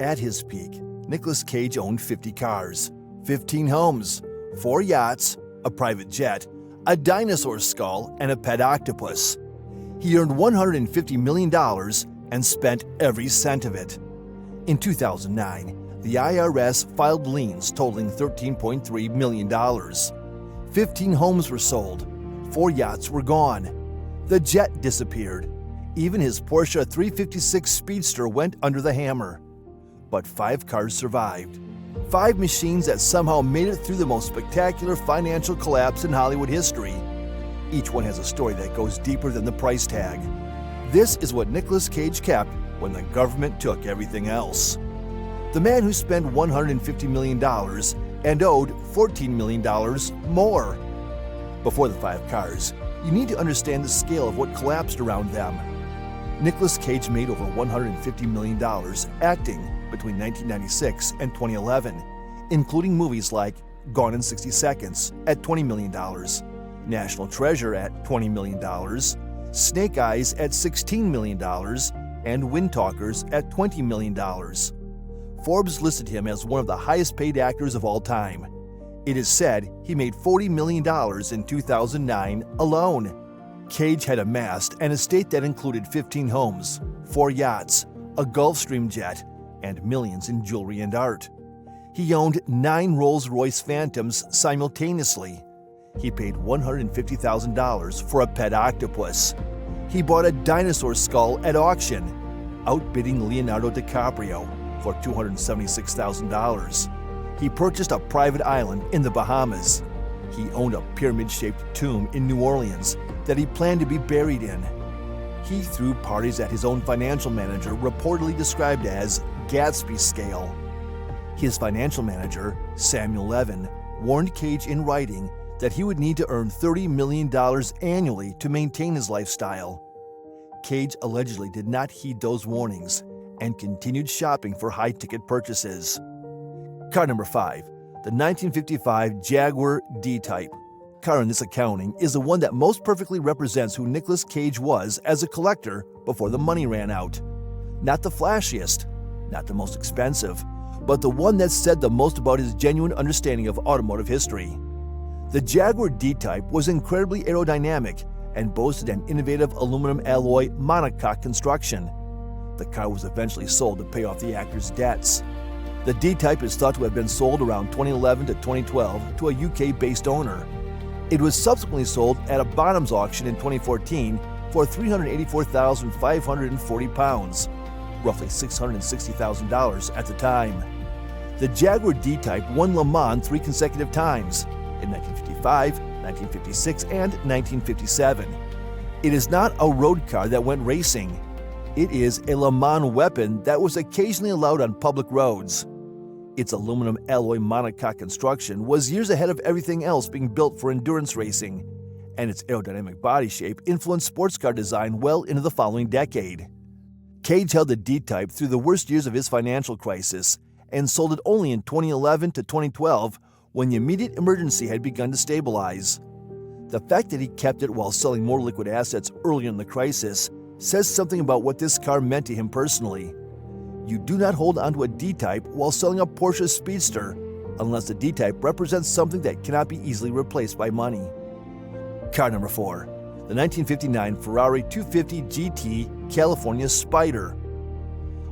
At his peak, Nicolas Cage owned 50 cars, 15 homes, 4 yachts, a private jet, a dinosaur skull, and a pet octopus. He earned $150 million and spent every cent of it. In 2009, the IRS filed liens totaling $13.3 million. 15 homes were sold, 4 yachts were gone. The jet disappeared. Even his Porsche 356 Speedster went under the hammer. But 5 cars survived. 5 machines that somehow made it through the most spectacular financial collapse in Hollywood history. Each one has a story that goes deeper than the price tag. This is what Nicolas Cage kept when the government took everything else. The man who spent $150 million and owed $14 million more. Before the 5 cars, you need to understand the scale of what collapsed around them. Nicolas Cage made over $150 million acting between 1996 and 2011, including movies like Gone in 60 Seconds at $20 million, National Treasure at $20 million, Snake Eyes at $16 million, and Wind Talkers at $20 million. Forbes listed him as one of the highest paid actors of all time. It is said he made $40 million in 2009 alone. Cage had amassed an estate that included 15 homes, 4 yachts, a Gulfstream jet, and millions in jewelry and art. He owned 9 Rolls-Royce Phantoms simultaneously. He paid $150,000 for a pet octopus. He bought a dinosaur skull at auction, outbidding Leonardo DiCaprio for $276,000. He purchased a private island in the Bahamas. He owned a pyramid-shaped tomb in New Orleans that he planned to be buried in. He threw parties that his own financial manager reportedly described as Gatsby scale. His financial manager, Samuel Levin, warned Cage in writing that he would need to earn $30 million annually to maintain his lifestyle. Cage allegedly did not heed those warnings and continued shopping for high-ticket purchases. Car number 5, the 1955 Jaguar D-Type. Car in this accounting is the one that most perfectly represents who Nicolas Cage was as a collector before the money ran out. Not the flashiest, not the most expensive, but the one that said the most about his genuine understanding of automotive history. The Jaguar D-Type was incredibly aerodynamic and boasted an innovative aluminum alloy monocoque construction. The car was eventually sold to pay off the actor's debts. The D-Type is thought to have been sold around 2011 to 2012 to a UK-based owner. It was subsequently sold at a Bonhams auction in 2014 for £384,540, roughly $660,000 at the time. The Jaguar D-Type won Le Mans 3 consecutive times, in 1955, 1956, and 1957. It is not a road car that went racing. It is a Le Mans weapon that was occasionally allowed on public roads. Its aluminum alloy monocoque construction was years ahead of everything else being built for endurance racing, and its aerodynamic body shape influenced sports car design well into the following decade. Cage held the D-Type through the worst years of his financial crisis and sold it only in 2011 to 2012 when the immediate emergency had begun to stabilize. The fact that he kept it while selling more liquid assets earlier in the crisis says something about what this car meant to him personally. You do not hold onto a D-Type while selling a Porsche Speedster unless the D-Type represents something that cannot be easily replaced by money. Car number 4, the 1959 Ferrari 250 GT California Spider.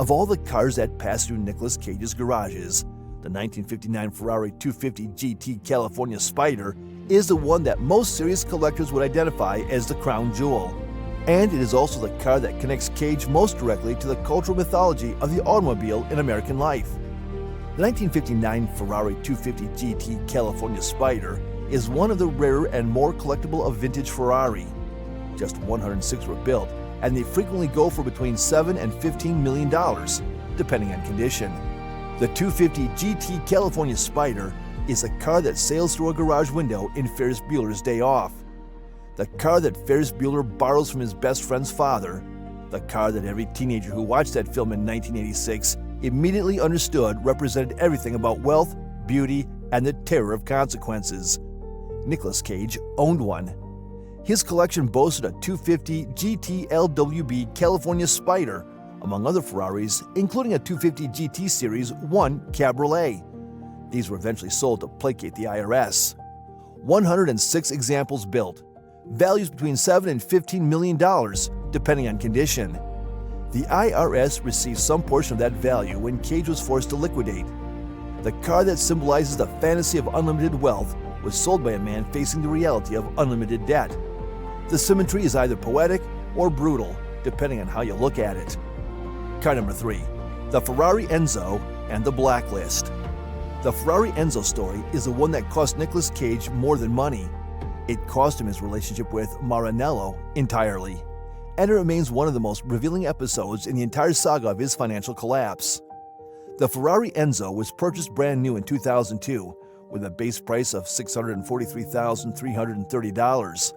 Of all the cars that passed through Nicolas Cage's garages, the 1959 Ferrari 250 GT California Spider is the one that most serious collectors would identify as the crown jewel. And it is also the car that connects Cage most directly to the cultural mythology of the automobile in American life. The 1959 Ferrari 250 GT California Spider is one of the rarer and more collectible of vintage Ferrari. Just 106 were built, and they frequently go for between $7 and $15 million, depending on condition. The 250 GT California Spider is a car that sails through a garage window in Ferris Bueller's Day Off. The car that Ferris Bueller borrows from his best friend's father. The car that every teenager who watched that film in 1986 immediately understood represented everything about wealth, beauty, and the terror of consequences. Nicolas Cage owned one. His collection boasted a 250 GT LWB California Spider, among other Ferraris, including a 250 GT Series 1 Cabriolet. These were eventually sold to placate the IRS. 106 examples built, values between $7 and $15 million, depending on condition. The IRS received some portion of that value when Cage was forced to liquidate. The car that symbolizes the fantasy of unlimited wealth was sold by a man facing the reality of unlimited debt. The symmetry is either poetic or brutal, depending on how you look at it. Car number 3, the Ferrari Enzo and the Blacklist. The Ferrari Enzo story is the one that cost Nicolas Cage more than money. It cost him his relationship with Maranello entirely, and it remains one of the most revealing episodes in the entire saga of his financial collapse. The Ferrari Enzo was purchased brand new in 2002 with a base price of $643,330.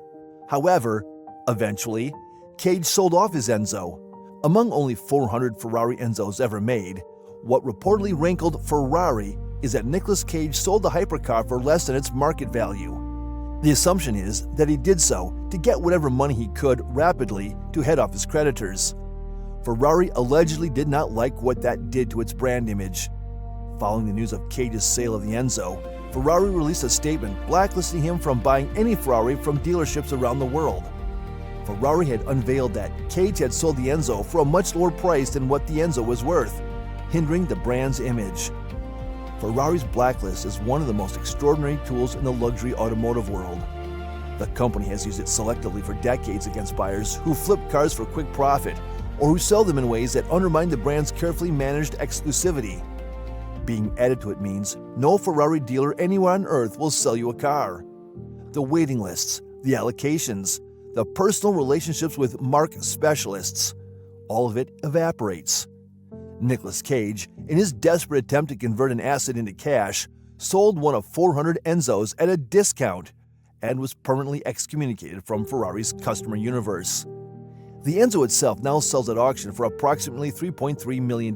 However, eventually, Cage sold off his Enzo. Among only 400 Ferrari Enzos ever made, what reportedly rankled Ferrari is that Nicolas Cage sold the hypercar for less than its market value. The assumption is that he did so to get whatever money he could rapidly to head off his creditors. Ferrari allegedly did not like what that did to its brand image. Following the news of Cage's sale of the Enzo, Ferrari released a statement blacklisting him from buying any Ferrari from dealerships around the world. Ferrari had unveiled that Cage had sold the Enzo for a much lower price than what the Enzo was worth, hindering the brand's image. Ferrari's blacklist is one of the most extraordinary tools in the luxury automotive world. The company has used it selectively for decades against buyers who flip cars for quick profit or who sell them in ways that undermine the brand's carefully managed exclusivity. Being added to it means no Ferrari dealer anywhere on earth will sell you a car. The waiting lists, the allocations, the personal relationships with marque specialists, all of it evaporates. Nicolas Cage, in his desperate attempt to convert an asset into cash, sold one of 400 Enzos at a discount and was permanently excommunicated from Ferrari's customer universe. The Enzo itself now sells at auction for approximately $3.3 million.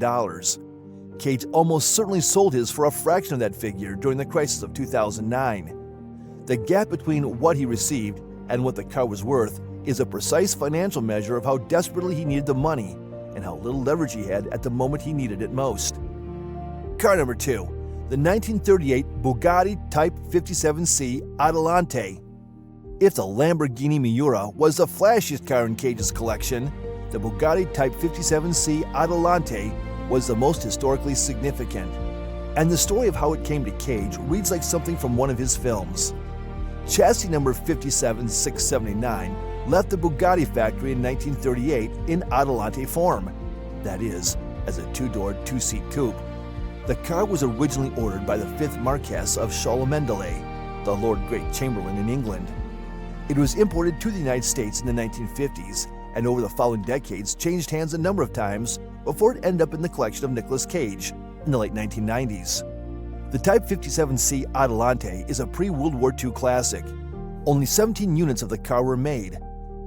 Cage almost certainly sold his for a fraction of that figure during the crisis of 2009. The gap between what he received and what the car was worth is a precise financial measure of how desperately he needed the money and how little leverage he had at the moment he needed it most. Car number 2, the 1938 Bugatti Type 57C Adelante. If the Lamborghini Miura was the flashiest car in Cage's collection, the Bugatti Type 57C Adelante was the most historically significant. And the story of how it came to Cage reads like something from one of his films. Chassis number 57679 left the Bugatti factory in 1938 in Adelante form, that is, as a two-door, two-seat coupe. The car was originally ordered by the 5th Marquess of Chamberlain, the Lord Great Chamberlain in England. It was imported to the United States in the 1950s and over the following decades changed hands a number of times before it ended up in the collection of Nicolas Cage in the late 1990s. The Type 57C Adelante is a pre-World War II classic. Only 17 units of the car were made,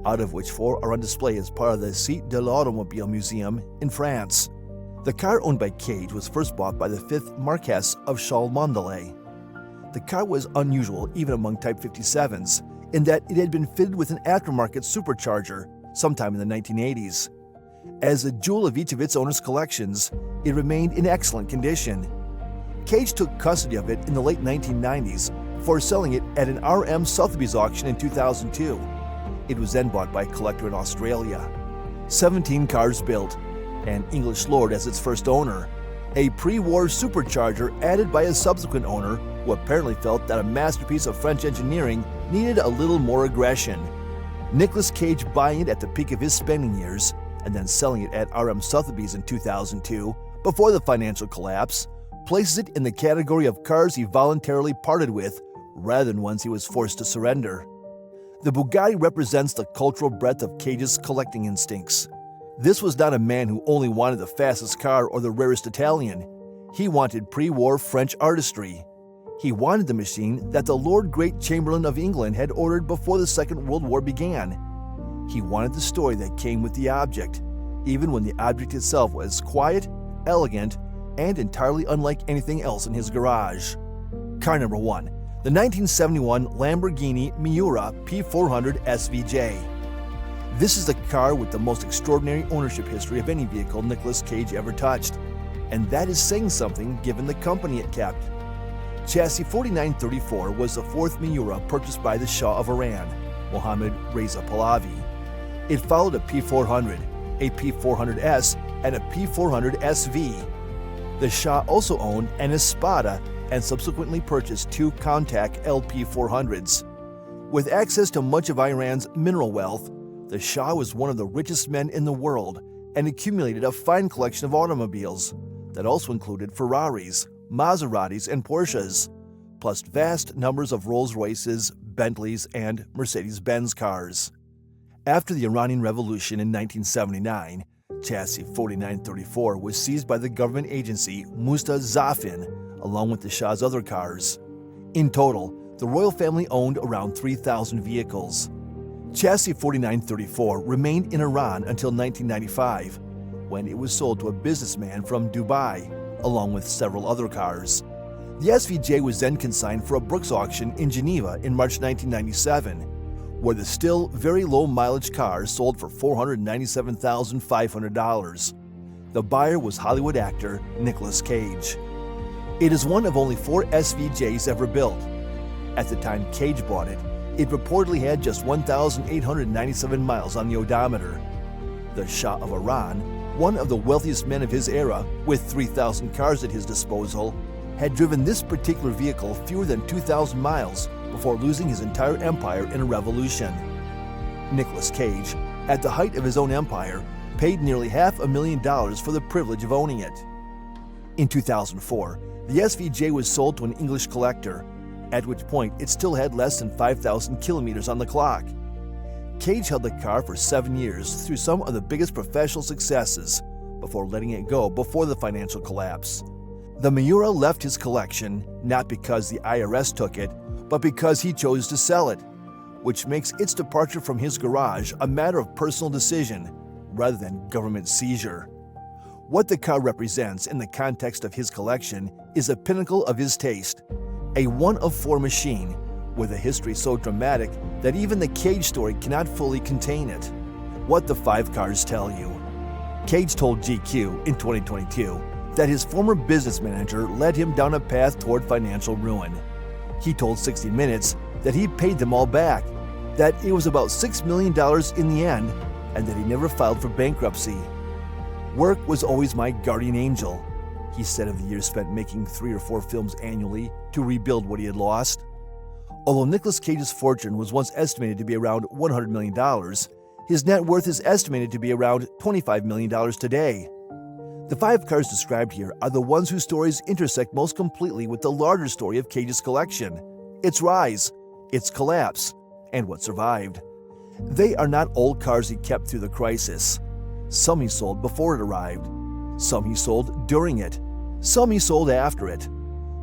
out of which 4 are on display as part of the Cité de l'Automobile Museum in France. The car owned by Cage was first bought by the 5th Marquess of Chamberlain. The car was unusual even among Type 57s in that it had been fitted with an aftermarket supercharger sometime in the 1980s. As a jewel of each of its owner's collections, it remained in excellent condition. Cage took custody of it in the late 1990s before selling it at an R.M. Sotheby's auction in 2002. It was then bought by a collector in Australia. 17 cars built, an English lord as its first owner, a pre-war supercharger added by a subsequent owner who apparently felt that a masterpiece of French engineering needed a little more aggression. Nicolas Cage buying it at the peak of his spending years and then selling it at R.M. Sotheby's in 2002 before the financial collapse places it in the category of cars he voluntarily parted with rather than ones he was forced to surrender. The Bugatti represents the cultural breadth of Cage's collecting instincts. This was not a man who only wanted the fastest car or the rarest Italian. He wanted pre-war French artistry. He wanted the machine that the Lord Great Chamberlain of England had ordered before the Second World War began. He wanted the story that came with the object, even when the object itself was quiet, elegant, and entirely unlike anything else in his garage. Car number 1, the 1971 Lamborghini Miura P400 SVJ. This is the car with the most extraordinary ownership history of any vehicle Nicolas Cage ever touched. And that is saying something given the company it kept. Chassis 4934 was the fourth Miura purchased by the Shah of Iran, Mohammad Reza Pahlavi. It followed a P400, a P400S, and a P400SV. The Shah also owned an Espada and subsequently purchased two Countach LP400s. With access to much of Iran's mineral wealth, the Shah was one of the richest men in the world and accumulated a fine collection of automobiles that also included Ferraris, Maseratis, and Porsches, plus vast numbers of Rolls-Royces, Bentleys, and Mercedes-Benz cars. After the Iranian Revolution in 1979, Chassis 4934 was seized by the government agency Musta Zafin, along with the Shah's other cars. In total, the royal family owned around 3,000 vehicles. Chassis 4934 remained in Iran until 1995, when it was sold to a businessman from Dubai, along with several other cars. The SVJ was then consigned for a Brooks auction in Geneva in March 1997, where the still very low-mileage car sold for $497,500. The buyer was Hollywood actor Nicolas Cage. It is one of only 4 SVJs ever built. At the time Cage bought it, it reportedly had just 1,897 miles on the odometer. The Shah of Iran, one of the wealthiest men of his era, with 3,000 cars at his disposal, had driven this particular vehicle fewer than 2,000 miles before losing his entire empire in a revolution. Nicolas Cage, at the height of his own empire, paid nearly $500,000 for the privilege of owning it. In 2004, the SVJ was sold to an English collector, at which point it still had less than 5,000 kilometers on the clock. Cage held the car for 7 years through some of the biggest professional successes before letting it go before the financial collapse. The Miura left his collection not because the IRS took it, but because he chose to sell it, which makes its departure from his garage a matter of personal decision rather than government seizure. What the car represents in the context of his collection is a pinnacle of his taste, a one-of-4 machine with a history so dramatic that even the Cage story cannot fully contain it. What the 5 cars tell you. Cage told GQ in 2022 that his former business manager led him down a path toward financial ruin. He told 60 Minutes that he paid them all back, that it was about $6 million in the end, and that he never filed for bankruptcy. Work was always my guardian angel, he said of the years spent making 3 or 4 films annually to rebuild what he had lost. Although Nicolas Cage's fortune was once estimated to be around $100 million, his net worth is estimated to be around $25 million today. The 5 cars described here are the ones whose stories intersect most completely with the larger story of Cage's collection, its rise, its collapse, and what survived. They are not old cars he kept through the crisis. Some he sold before it arrived. Some he sold during it. Some he sold after it.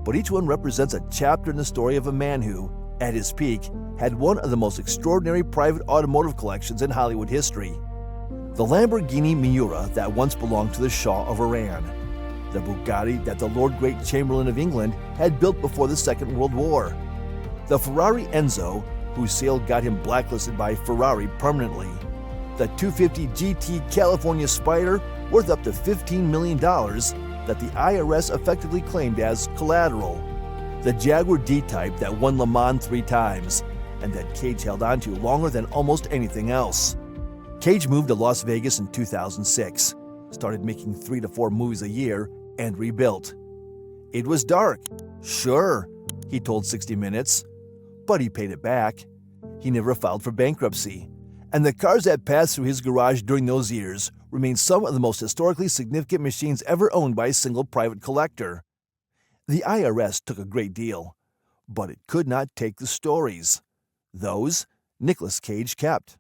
But each one represents a chapter in the story of a man who, at his peak, had one of the most extraordinary private automotive collections in Hollywood history. The Lamborghini Miura that once belonged to the Shah of Iran. The Bugatti that the Lord Great Chamberlain of England had built before the Second World War. The Ferrari Enzo, whose sale got him blacklisted by Ferrari permanently. The 250 GT California Spider, worth up to $15 million, that the IRS effectively claimed as collateral. The Jaguar D-Type that won Le Mans 3 times, and that Cage held onto longer than almost anything else. Cage moved to Las Vegas in 2006, started making 3 to 4 movies a year, and rebuilt. It was dark, sure, he told 60 Minutes, but he paid it back. He never filed for bankruptcy, and the cars that passed through his garage during those years remain some of the most historically significant machines ever owned by a single private collector. The IRS took a great deal, but it could not take the stories. Those Nicolas Cage kept.